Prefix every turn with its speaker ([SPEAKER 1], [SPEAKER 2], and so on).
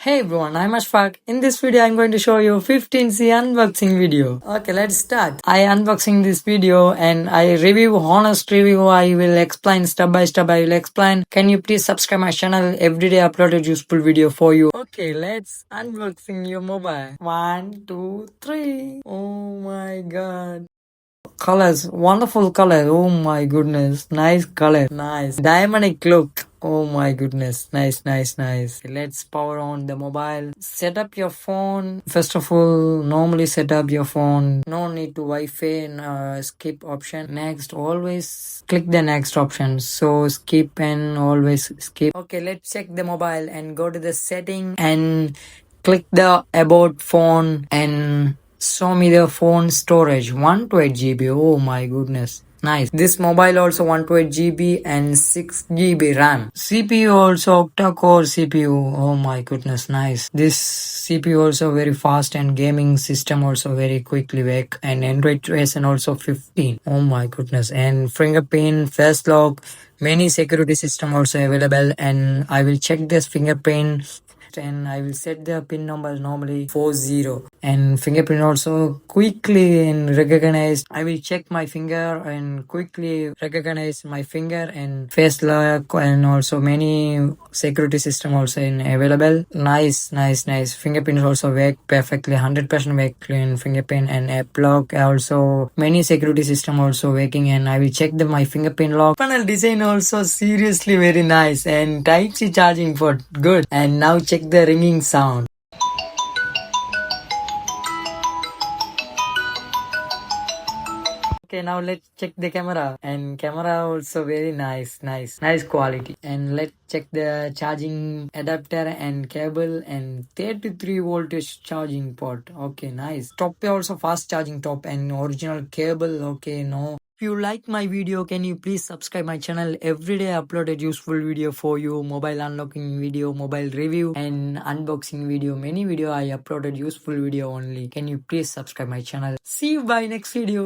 [SPEAKER 1] Hey everyone, I'm Ashfaq. In this video, I'm going to show you 15C unboxing video. Okay, let's start. I unboxing this video and I review, honest review. I will explain step by step. I will explain. Can you please subscribe my channel? Every day uploaded useful video for you. Okay, let's unboxing your mobile. 1, 2, 3. Oh my god. Colors, wonderful color. Oh my goodness, nice color, nice diamond look. Oh my goodness, nice. Let's power on the mobile. Set up your phone. First of all, normally set up your phone. No need to Wi-Fi. Skip option. Next, always click the next option. So skip and always skip. Okay, let's check the mobile and go to the setting and click the about phone and show me the phone storage 128 GB. Oh my goodness, nice. This mobile also 128 GB and 6 GB RAM. CPU also octa-core CPU. Oh my goodness, nice. This CPU also very fast and gaming system also very quickly work, and Android version also 15. Oh my goodness. And fingerprint, face lock, many security system also available, and I will check this fingerprint and I will set the pin number normally 40, and fingerprint also quickly and recognize. I will check my finger and quickly recognize my finger and face lock, and also many security system also in available. Nice. Fingerprint also work perfectly, 100% work in fingerprint, and app lock also many security system also working, and I will check my fingerprint lock. Panel design also seriously very nice, and Type-C charging port good. And now check the ringing sound. Okay, now let's check the camera, and camera also very nice quality. And let's check the charging adapter and cable and 33 voltage charging port. Okay, nice. Top also fast charging top and original cable. Okay, no. If you like my video, can you please subscribe my channel? Every day uploaded useful video for you. Mobile unlocking video, mobile review and unboxing video. Many video I uploaded useful video only. Can you please subscribe my channel? See you by next video.